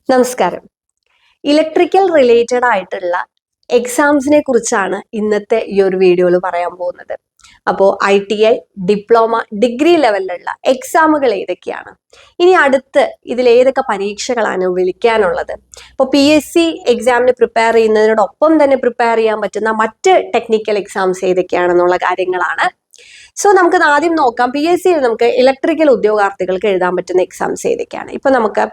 നമസ്കാരം. Electrical related ആയിട്ടുള്ള എക്സാംസിനെ കുറിച്ചാണ് ഇന്നത്തെ ഈ ഒരു വീഡിയോയിൽ പറയാൻ പോകുന്നത്. അപ്പോൾ ITI, ഡിപ്ലോമ, ഡിഗ്രി ലെവലിലുള്ള എക്സാമുകൾ ഏതൊക്കെയാണ്, ഇനി അടുത്ത് ഇതിൽ ഏതൊക്കെ പരീക്ഷകളാണ് വിളിക്കാനുള്ളത്, ഇപ്പോൾ PSC എക്സാമിന് പ്രിപ്പയർ ചെയ്യുന്നതിനോടൊപ്പം തന്നെ പ്രിപ്പയർ ചെയ്യാൻ പറ്റുന്ന മറ്റ് ടെക്നിക്കൽ എക്സാംസ് ഏതൊക്കെയാണെന്നുള്ള കാര്യങ്ങളാണ്. സോ നമുക്ക് ആദ്യം നോക്കാം. PSC നമുക്ക് ഇലക്ട്രിക്കൽ ഉദ്യോഗാർത്ഥികൾക്ക് എഴുതാൻ പറ്റുന്ന എക്സാംസ് ഏതൊക്കെയാണ്. ഇപ്പൊ നമുക്ക്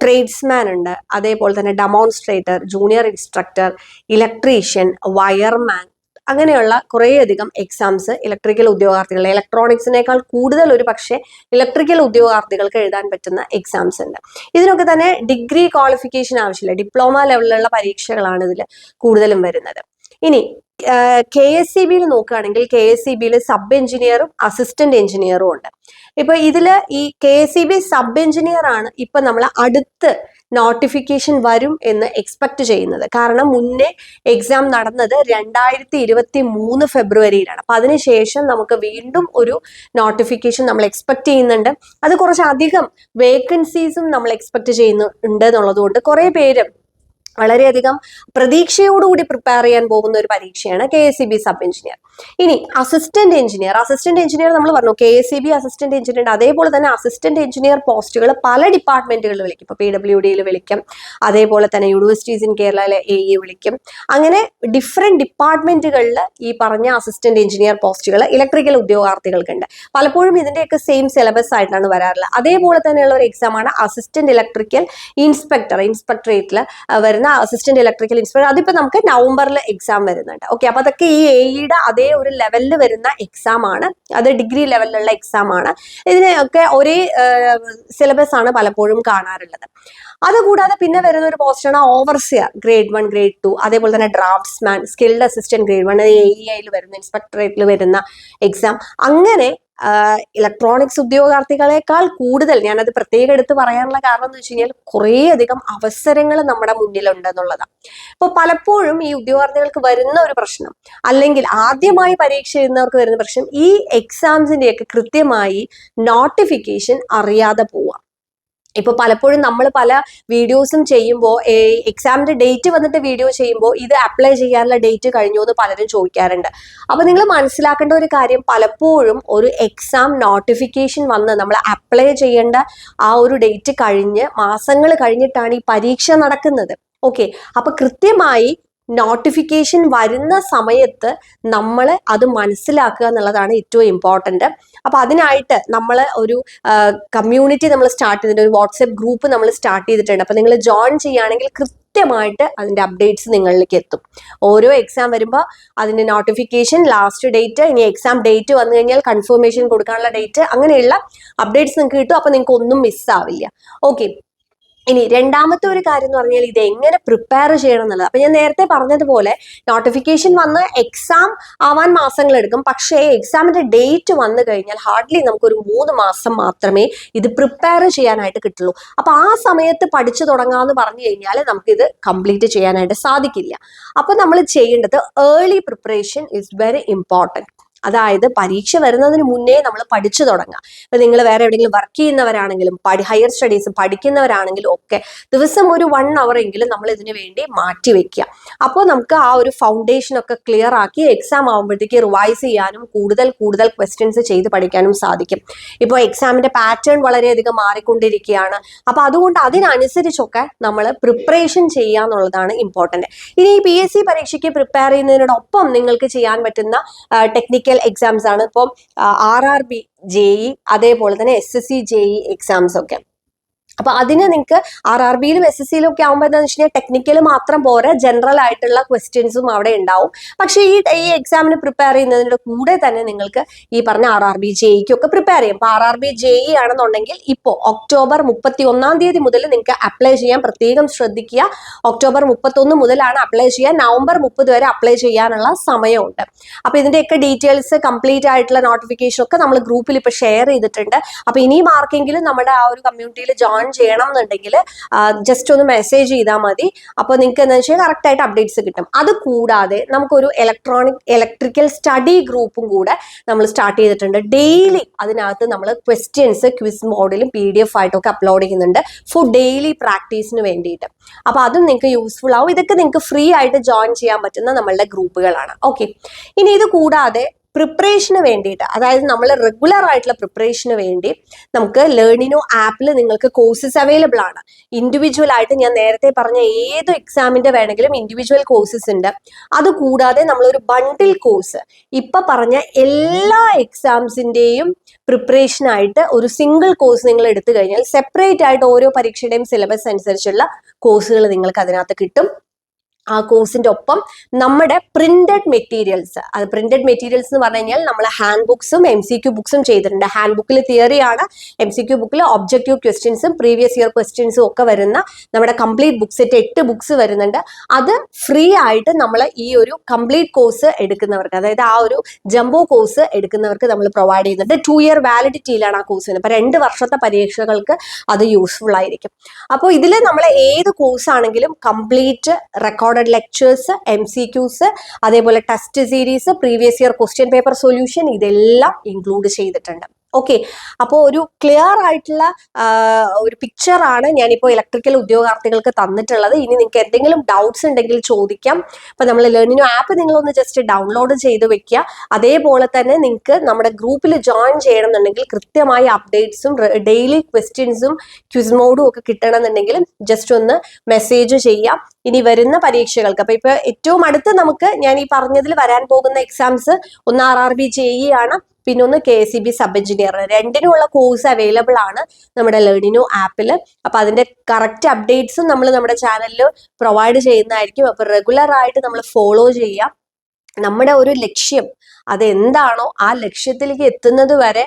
ട്രേഡ്സ്മാൻ ഉണ്ട്, അതേപോലെ തന്നെ demonstrator, junior instructor, electrician, wireman, അങ്ങനെയുള്ള കുറേയധികം എക്സാംസ് ഇലക്ട്രിക്കൽ ഉദ്യോഗാർത്ഥികൾ, ഇലക്ട്രോണിക്സിനേക്കാൾ കൂടുതൽ ഒരു പക്ഷേ ഇലക്ട്രിക്കൽ ഉദ്യോഗാർത്ഥികൾക്ക് എഴുതാൻ പറ്റുന്ന എക്സാംസ് ഉണ്ട്. ഇതിനൊക്കെ തന്നെ ഡിഗ്രി ക്വാളിഫിക്കേഷൻ ആവശ്യമില്ല, ഡിപ്ലോമ ലെവലിലുള്ള പരീക്ഷകളാണ് ഇതിൽ കൂടുതലും വരുന്നത്. ഇനി KSEBയിൽ നോക്കുകയാണെങ്കിൽ KSEBയിൽ സബ് എഞ്ചിനീയറും അസിസ്റ്റന്റ് എഞ്ചിനീയറും ഉണ്ട്. ഇപ്പൊ ഇതില് ഈ KSEB സബ് എഞ്ചിനീയർ ആണ് ഇപ്പൊ നമ്മൾ അടുത്ത് നോട്ടിഫിക്കേഷൻ വരും എന്ന് എക്സ്പെക്ട് ചെയ്യുന്നത്. കാരണം മുന്നേ എക്സാം നടന്നത് 2023 ഫെബ്രുവരിയിലാണ്. അപ്പൊ അതിനുശേഷം നമുക്ക് വീണ്ടും ഒരു നോട്ടിഫിക്കേഷൻ നമ്മൾ എക്സ്പെക്ട് ചെയ്യുന്നുണ്ട്. അത് കുറച്ചധികം വേക്കൻസീസും നമ്മൾ എക്സ്പെക്ട് ചെയ്യുന്നുണ്ട് എന്നുള്ളത് കൊണ്ട് കുറെ പേര് വളരെയധികം പ്രതീക്ഷയോടുകൂടി പ്രിപ്പയർ ചെയ്യാൻ പോകുന്ന ഒരു പരീക്ഷയാണ് KSEB സബ് എഞ്ചിനീയർ. ഇനി അസിസ്റ്റന്റ് എഞ്ചിനീയർ നമ്മൾ പറഞ്ഞു KSEB അസിസ്റ്റന്റ് എഞ്ചിനീയർ, അതേപോലെ തന്നെ അസിസ്റ്റന്റ് എഞ്ചിനീയർ പോസ്റ്റുകൾ പല ഡിപ്പാർട്ട്മെന്റുകളിൽ വിളിക്കും. ഇപ്പൊ PWDയിൽ വിളിക്കും, അതേപോലെ തന്നെ യൂണിവേഴ്സിറ്റീസ് ഇൻ കേരളയിലെ AE വിളിക്കും. അങ്ങനെ ഡിഫറെന്റ് ഡിപ്പാർട്ട്മെന്റുകളിൽ ഈ പറഞ്ഞ അസിസ്റ്റന്റ് എഞ്ചിനീയർ പോസ്റ്റുകൾ ഇലക്ട്രിക്കൽ ഉദ്യോഗാർത്ഥികൾക്കുണ്ട്. പലപ്പോഴും ഇതിന്റെയൊക്കെ സെയിം സിലബസ് ആയിട്ടാണ് വരാറുള്ളത്. അതേപോലെ തന്നെയുള്ള ഒരു എക്സാമാണ് അസിസ്റ്റന്റ് ഇലക്ട്രിക്കൽ ഇൻസ്പെക്ടറേറ്റിൽ വരുന്ന അസിസ്റ്റന്റ് ഇലക്ട്രിക്കൽ ഇൻസ്പെക്ടർ. അതിപ്പോ നമുക്ക് നവംബറിൽ എക്സാം വരുന്നുണ്ട്. ഓക്കെ, അപ്പൊ അതൊക്കെ ഈ AEയുടെ അതേ ഒരു ലെവലിൽ വരുന്ന എക്സാം ആണ്. അത് ഡിഗ്രി ലെവലിലുള്ള എക്സാം ആണ്. ഇതിനൊക്കെ ഒരേ സിലബസ് ആണ് പലപ്പോഴും കാണാറുള്ളത്. അതുകൂടാതെ പിന്നെ വരുന്ന ഒരു പോസ്റ്റാണ് ഓവർസിയർ ഗ്രേഡ് 1, ഗ്രേഡ് 2, അതേപോലെ തന്നെ ഡ്രാഫ്റ്റ്സ്മാൻ, സ്കിൽഡ് അസിസ്റ്റന്റ് ഗ്രേഡ് 1, AEയിൽ വരുന്ന ഇൻസ്പെക്ടറേറ്റിൽ വരുന്ന എക്സാം. അങ്ങനെ ഇലക്ട്രോണിക്സ് ഉദ്യോഗാർത്ഥികളെക്കാൾ കൂടുതൽ ഞാനത് പ്രത്യേകം എടുത്ത് പറയാനുള്ള കാരണം എന്ന് വെച്ച് കഴിഞ്ഞാൽ കുറേയധികം അവസരങ്ങൾ നമ്മുടെ മുന്നിലുണ്ടെന്നുള്ളതാണ്. ഇപ്പൊ പലപ്പോഴും ഈ ഉദ്യോഗാർത്ഥികൾക്ക് വരുന്ന ഒരു പ്രശ്നം, അല്ലെങ്കിൽ ആദ്യമായി പരീക്ഷ എഴുതുന്നവർക്ക് വരുന്ന പ്രശ്നം, ഈ എക്സാംസിന്റെയൊക്കെ കൃത്യമായി നോട്ടിഫിക്കേഷൻ അറിയാതെ പോവാം. ഇപ്പൊ പലപ്പോഴും നമ്മൾ പല വീഡിയോസും ചെയ്യുമ്പോൾ എക്സാമിന്റെ ഡേറ്റ് വന്നിട്ട് വീഡിയോ ചെയ്യുമ്പോൾ ഇത് അപ്ലൈ ചെയ്യാനുള്ള ഡേറ്റ് കഴിഞ്ഞോ എന്ന് പലരും ചോദിക്കാറുണ്ട്. അപ്പൊ നിങ്ങൾ മനസ്സിലാക്കേണ്ട ഒരു കാര്യം, പലപ്പോഴും ഒരു എക്സാം നോട്ടിഫിക്കേഷൻ വന്ന് നമ്മൾ അപ്ലൈ ചെയ്യേണ്ട ആ ഒരു ഡേറ്റ് കഴിഞ്ഞ് മാസങ്ങൾ കഴിഞ്ഞിട്ടാണ് ഈ പരീക്ഷ നടക്കുന്നത്. ഓക്കെ, അപ്പൊ കൃത്യമായി നോട്ടിഫിക്കേഷൻ വരുന്ന സമയത്ത് നമ്മൾ അത് മനസ്സിലാക്കുക എന്നുള്ളതാണ് ഏറ്റവും ഇമ്പോർട്ടൻ്റ്. അപ്പൊ അതിനായിട്ട് നമ്മൾ ഒരു കമ്മ്യൂണിറ്റി നമ്മൾ സ്റ്റാർട്ട് ചെയ്തിട്ടുണ്ട്, ഒരു വാട്സ്ആപ്പ് ഗ്രൂപ്പ് നമ്മൾ സ്റ്റാർട്ട് ചെയ്തിട്ടുണ്ട്. അപ്പൊ നിങ്ങൾ ജോയിൻ ചെയ്യുകയാണെങ്കിൽ കൃത്യമായിട്ട് അതിന്റെ അപ്ഡേറ്റ്സ് നിങ്ങളിലേക്ക് എത്തും. ഓരോ എക്സാം വരുമ്പോൾ അതിന്റെ നോട്ടിഫിക്കേഷൻ, ലാസ്റ്റ് ഡേറ്റ്, ഇനി എക്സാം ഡേറ്റ് വന്നു കഴിഞ്ഞാൽ കൺഫർമേഷൻ കൊടുക്കാനുള്ള ഡേറ്റ്, അങ്ങനെയുള്ള അപ്ഡേറ്റ്സ് നിങ്ങൾക്ക് കിട്ടും. അപ്പൊ നിങ്ങൾക്ക് ഒന്നും മിസ്സാവില്ല. ഓക്കെ, ഇനി രണ്ടാമത്തെ ഒരു കാര്യം എന്ന് പറഞ്ഞാൽ ഇത് എങ്ങനെ പ്രിപ്പയർ ചെയ്യണം എന്നുള്ളത്. അപ്പൊ ഞാൻ നേരത്തെ പറഞ്ഞതുപോലെ നോട്ടിഫിക്കേഷൻ വന്ന് എക്സാം ആവാൻ മാസങ്ങൾ എടുക്കും. പക്ഷേ എക്സാമിന്റെ ഡേറ്റ് വന്നു കഴിഞ്ഞാൽ ഹാർഡ്ലി നമുക്കൊരു 3 മാസം മാത്രമേ ഇത് പ്രിപ്പയർ ചെയ്യാനായിട്ട് കിട്ടുള്ളൂ. അപ്പൊ ആ സമയത്ത് പഠിച്ചു തുടങ്ങാമെന്ന് പറഞ്ഞു കഴിഞ്ഞാൽ നമുക്കിത് കംപ്ലീറ്റ് ചെയ്യാനായിട്ട് സാധിക്കില്ല. അപ്പൊ നമ്മൾ ചെയ്യേണ്ടത് early preparation is very important. അതായത് പരീക്ഷ വരുന്നതിന് മുന്നേ നമ്മൾ പഠിച്ചു തുടങ്ങാം. ഇപ്പൊ നിങ്ങൾ വേറെ എവിടെയെങ്കിലും വർക്ക് ചെയ്യുന്നവരാണെങ്കിലും ഹയർ സ്റ്റഡീസ് പഠിക്കുന്നവരാണെങ്കിലും ഒക്കെ ദിവസം ഒരു 1 hour എങ്കിലും നമ്മൾ ഇതിനു വേണ്ടി മാറ്റി വെക്കുക. അപ്പോൾ നമുക്ക് ആ ഒരു ഫൗണ്ടേഷൻ ഒക്കെ ക്ലിയർ ആക്കി എക്സാം ആകുമ്പോഴത്തേക്ക് റിവൈസ് ചെയ്യാനും കൂടുതൽ ക്വസ്റ്റ്യൻസ് ചെയ്ത് പഠിക്കാനും സാധിക്കും. ഇപ്പോൾ എക്സാമിന്റെ പാറ്റേൺ വളരെയധികം മാറിക്കൊണ്ടിരിക്കുകയാണ്. അപ്പൊ അതുകൊണ്ട് അതിനനുസരിച്ചൊക്കെ നമ്മൾ പ്രിപ്പറേഷൻ ചെയ്യുക എന്നുള്ളതാണ് ഇമ്പോർട്ടന്റ്. ഇനി ഈ PSC പരീക്ഷയ്ക്ക് പ്രിപ്പയർ ചെയ്യുന്നതിനോടൊപ്പം നിങ്ങൾക്ക് ചെയ്യാൻ പറ്റുന്ന ടെക്നിക്കൽ എക്സാംസ് ആണ് ഇപ്പം RRB JE, അതേപോലെ തന്നെ SSC JE എക്സാംസ് ഒക്കെ. അപ്പൊ അതിന് നിങ്ങൾക്ക് RRBയിലും SSCയിലും ഒക്കെ ആകുമ്പോൾ എന്താണെന്ന് വെച്ച് കഴിഞ്ഞാൽ ടെക്നിക്കൽ മാത്രം പോരാ, ജനറൽ ആയിട്ടുള്ള ക്വസ്റ്റ്യൻസും അവിടെ ഉണ്ടാവും. പക്ഷേ ഈ എക്സാമിന് പ്രിപ്പയർ ചെയ്യുന്നതിന്റെ കൂടെ തന്നെ നിങ്ങൾക്ക് ഈ പറഞ്ഞ RRB JEക്ക് ഒക്കെ പ്രിപ്പയർ ചെയ്യും. അപ്പൊ RRB JE ആണെന്നുണ്ടെങ്കിൽ ഇപ്പോൾ ഒക്ടോബർ 31 മുതൽ നിങ്ങൾക്ക് അപ്ലൈ ചെയ്യാൻ പ്രത്യേകം ശ്രദ്ധിക്കുക. ഒക്ടോബർ 31 മുതലാണ് അപ്ലൈ ചെയ്യുക. നവംബർ 30 വരെ അപ്ലൈ ചെയ്യാനുള്ള സമയമുണ്ട്. അപ്പൊ ഇതിന്റെയൊക്കെ ഡീറ്റെയിൽസ്, കംപ്ലീറ്റ് ആയിട്ടുള്ള നോട്ടിഫിക്കേഷൻ ഒക്കെ നമ്മൾ ഗ്രൂപ്പിൽ ഇപ്പൊ ഷെയർ ചെയ്തിട്ടുണ്ട്. അപ്പൊ ഇനിയും ആർക്കെങ്കിലും നമ്മുടെ ആ ഒരു കമ്മ്യൂണിറ്റിയിൽ ജോയിൻ ജോയിൻ ചെയ്യണം എന്നുണ്ടെങ്കിൽ ജസ്റ്റ് ഒന്ന് മെസ്സേജ് ചെയ്താൽ മതി. അപ്പോൾ നിങ്ങൾക്ക് എന്താ വെച്ചാൽ കറക്റ്റ് ആയിട്ട് അപ്ഡേറ്റ്സ് കിട്ടും. അത് കൂടാതെ നമുക്കൊരു ഇലക്ട്രിക്കൽ സ്റ്റഡി ഗ്രൂപ്പും കൂടെ നമ്മൾ സ്റ്റാർട്ട് ചെയ്തിട്ടുണ്ട്. ഡെയിലി അതിനകത്ത് നമ്മൾ ക്വസ്റ്റ്യൻസ് ക്വിസ് മോഡിലും PDF ആയിട്ടൊക്കെ അപ്ലോഡ് ചെയ്യുന്നുണ്ട് ഫോർ ഡെയിലി പ്രാക്ടീസിന് വേണ്ടിയിട്ട്. അപ്പോൾ അതും നിങ്ങൾക്ക് യൂസ്ഫുൾ ആവും. ഇതൊക്കെ നിങ്ങൾക്ക് ഫ്രീ ആയിട്ട് ജോയിൻ ചെയ്യാൻ പറ്റുന്ന നമ്മളുടെ ഗ്രൂപ്പുകളാണ്. ഓക്കെ, ഇനി ഇത് കൂടാതെ പ്രിപ്പറേഷന് വേണ്ടിയിട്ട്, അതായത് നമ്മൾ റെഗുലർ ആയിട്ടുള്ള പ്രിപ്പറേഷന് വേണ്ടി നമുക്ക് ലേണിനോ ആപ്പിൽ നിങ്ങൾക്ക് കോഴ്സസ് അവൈലബിൾ ആണ്. ഇൻഡിവിജ്വൽ ആയിട്ട് ഞാൻ നേരത്തെ പറഞ്ഞ ഏത് എക്സാമിന്റെ വേണമെങ്കിലും ഇൻഡിവിജ്വൽ കോഴ്സസ് ഉണ്ട്. അതുകൂടാതെ നമ്മളൊരു ബണ്ടിൽ കോഴ്സ് ഇപ്പൊ പറഞ്ഞ എല്ലാ എക്സാംസിന്റെയും പ്രിപ്പറേഷനായിട്ട് ഒരു സിംഗിൾ കോഴ്സ് നിങ്ങൾ എടുത്തു കഴിഞ്ഞാൽ സെപ്പറേറ്റ് ആയിട്ട് ഓരോ പരീക്ഷയുടെയും സിലബസ് അനുസരിച്ചുള്ള കോഴ്സുകൾ നിങ്ങൾക്ക് അതിനകത്ത് കിട്ടും. ആ കോഴ്സിന്റെ ഒപ്പം നമ്മുടെ പ്രിന്റഡ് മെറ്റീരിയൽസ്, അത് പ്രിന്റഡ് മെറ്റീരിയൽസ് എന്ന് പറഞ്ഞു കഴിഞ്ഞാൽ നമ്മൾ ഹാൻഡ് ബുക്സും MCQ ബുക്സും ചെയ്തിട്ടുണ്ട്. ഹാൻഡ് ബുക്കിൽ തിയറിയാണ്, MCQ ബുക്കിൽ ഒബ്ജക്റ്റീവ് ക്വസ്റ്റ്യൻസും പ്രീവിയസ് ഇയർ ക്വസ്റ്റ്യൻസും ഒക്കെ വരുന്ന നമ്മുടെ കംപ്ലീറ്റ് ബുക്ക് സെറ്റ് 8 ബുക്സ് വരുന്നുണ്ട്. അത് ഫ്രീ ആയിട്ട് നമ്മൾ ഈ ഒരു കംപ്ലീറ്റ് കോഴ്സ് എടുക്കുന്നവർക്ക്, അതായത് ആ ഒരു ജംബോ കോഴ്സ് എടുക്കുന്നവർക്ക് നമ്മൾ പ്രൊവൈഡ് ചെയ്യുന്നുണ്ട്. 2 ഇയർ വാലിഡിറ്റിയിലാണ് ആ കോഴ്സിന്. അപ്പൊ 2 വർഷത്തെ പരീക്ഷകൾക്ക് അത് യൂസ്ഫുൾ ആയിരിക്കും. അപ്പോൾ ഇതിൽ നമ്മൾ ഏത് കോഴ്സ് ആണെങ്കിലും കംപ്ലീറ്റ് റെക്കോർഡ് ലെക്ചേഴ്സ്, MCQs, അതേപോലെ test series, previous year question paper solution, ഇതെല്ലാം ഇൻക്ലൂഡ് ചെയ്തിട്ടുണ്ട്. ഓക്കെ, അപ്പോൾ ഒരു ക്ലിയർ ആയിട്ടുള്ള ഒരു പിക്ചറാണ് ഞാനിപ്പോൾ ഇലക്ട്രിക്കൽ ഉദ്യോഗാർത്ഥികൾക്ക് തന്നിട്ടുള്ളത്. ഇനി നിങ്ങൾക്ക് എന്തെങ്കിലും ഡൗട്ട്സ് ഉണ്ടെങ്കിൽ ചോദിക്കാം. അപ്പൊ നമ്മൾ ലേണിനോ ആപ്പ് നിങ്ങളൊന്ന് ജസ്റ്റ് ഡൗൺലോഡ് ചെയ്ത് വെക്കുക. അതേപോലെ തന്നെ നിങ്ങൾക്ക് നമ്മുടെ ഗ്രൂപ്പിൽ ജോയിൻ ചെയ്യണം എന്നുണ്ടെങ്കിൽ കൃത്യമായ അപ്ഡേറ്റ്സും ഡെയിലി ക്വസ്റ്റ്യൻസും ക്വിസ് മോഡും ഒക്കെ കിട്ടണമെന്നുണ്ടെങ്കിൽ ജസ്റ്റ് ഒന്ന് മെസ്സേജ് ചെയ്യാം. ഇനി വരുന്ന പരീക്ഷകൾക്ക്, അപ്പൊ ഇപ്പൊ ഏറ്റവും അടുത്ത് നമുക്ക് ഞാൻ ഈ പറഞ്ഞതിൽ വരാൻ പോകുന്ന എക്സാംസ് ഒന്ന് RRB JEE ആണ്, പിന്നെ ഒന്ന് KSEB സബ് എഞ്ചിനീയർ. രണ്ടിനുമുള്ള കോഴ്സ് അവൈലബിൾ ആണ് നമ്മുടെ ലേണിനോ ആപ്പിൽ. അപ്പൊ അതിന്റെ കറക്റ്റ് അപ്ഡേറ്റ്സും നമ്മൾ നമ്മുടെ ചാനലിൽ പ്രൊവൈഡ് ചെയ്യുന്നതായിരിക്കും. അപ്പൊ റെഗുലർ ആയിട്ട് നമ്മൾ ഫോളോ ചെയ്യാം. നമ്മുടെ ഒരു ലക്ഷ്യം അതെന്താണോ ആ ലക്ഷ്യത്തിലേക്ക് എത്തുന്നത് വരെ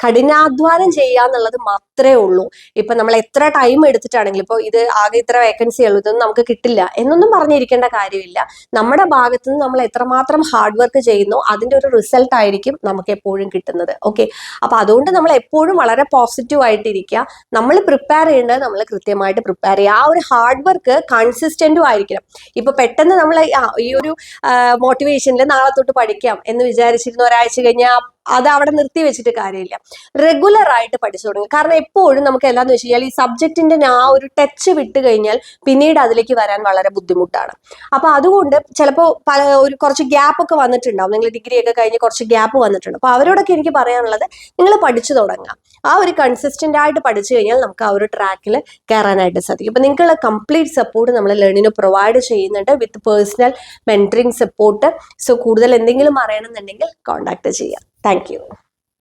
കഠിനാധ്വാനം ചെയ്യാന്നുള്ളത് മാത്രമേ ഉള്ളൂ. ഇപ്പൊ നമ്മൾ എത്ര ടൈം എടുത്തിട്ടാണെങ്കിലും, ഇപ്പൊ ഇത് ആകെ ഇത്ര വേക്കൻസി ഉള്ളൂ, ഇതൊന്നും നമുക്ക് കിട്ടില്ല എന്നൊന്നും പറഞ്ഞിരിക്കേണ്ട കാര്യമില്ല. നമ്മുടെ ഭാഗത്ത് നിന്ന് നമ്മൾ എത്രമാത്രം ഹാർഡ് വർക്ക് ചെയ്യുന്നോ അതിന്റെ ഒരു റിസൾട്ട് ആയിരിക്കും നമുക്ക് എപ്പോഴും കിട്ടുന്നത്. ഓക്കെ, അപ്പൊ അതുകൊണ്ട് നമ്മൾ എപ്പോഴും വളരെ പോസിറ്റീവ് ആയിട്ടിരിക്കുക. നമ്മൾ പ്രിപ്പയർ ചെയ്യേണ്ടത് നമ്മൾ കൃത്യമായിട്ട് പ്രിപ്പയർ ചെയ്യുക. ആ ഒരു ഹാർഡ് വർക്ക് കൺസിസ്റ്റന്റും ആയിരിക്കണം. ഇപ്പൊ പെട്ടെന്ന് നമ്മൾ ഈ ഒരു മോട്ടിവേഷനിൽ നാളെ തൊട്ട് പഠിക്കാം എന്ന് വിചാരിച്ചിരുന്ന ഒരാഴ്ച കഴിഞ്ഞാൽ അത് അവിടെ നിർത്തി വെച്ചിട്ട് കാര്യമില്ല. റെഗുലർ ആയിട്ട് പഠിച്ചു തുടങ്ങും. കാരണം എപ്പോഴും നമുക്ക് എന്താന്ന് വെച്ച് കഴിഞ്ഞാൽ ഈ സബ്ജക്റ്റിന്റെ ആ ഒരു ടച്ച് വിട്ട് കഴിഞ്ഞാൽ പിന്നീട് അതിലേക്ക് വരാൻ വളരെ ബുദ്ധിമുട്ടാണ്. അപ്പൊ അതുകൊണ്ട് ചിലപ്പോൾ കുറച്ച് ഗ്യാപ്പ് ഒക്കെ വന്നിട്ടുണ്ടാവും. നിങ്ങൾ ഡിഗ്രി ഒക്കെ കഴിഞ്ഞ് കുറച്ച് ഗ്യാപ്പ് വന്നിട്ടുണ്ട്. അപ്പൊ അവരോടൊക്കെ എനിക്ക് പറയാനുള്ളത്, നിങ്ങൾ പഠിച്ചു തുടങ്ങാം. ആ ഒരു കൺസിസ്റ്റന്റ് ആയിട്ട് പഠിച്ചു കഴിഞ്ഞാൽ നമുക്ക് ആ ഒരു ട്രാക്കിൽ കയറാനായിട്ട് സാധിക്കും. അപ്പൊ നിങ്ങൾക്കുള്ള കംപ്ലീറ്റ് സപ്പോർട്ട് നമ്മൾ ലേണിന് പ്രൊവൈഡ് ചെയ്യുന്നുണ്ട് വിത്ത് പേഴ്സണൽ മെന്ററിങ് സപ്പോർട്ട്. സോ കൂടുതൽ എന്തെങ്കിലും അറിയണമെന്നുണ്ടെങ്കിൽ കോൺടാക്ട് ചെയ്യാം. Thank you.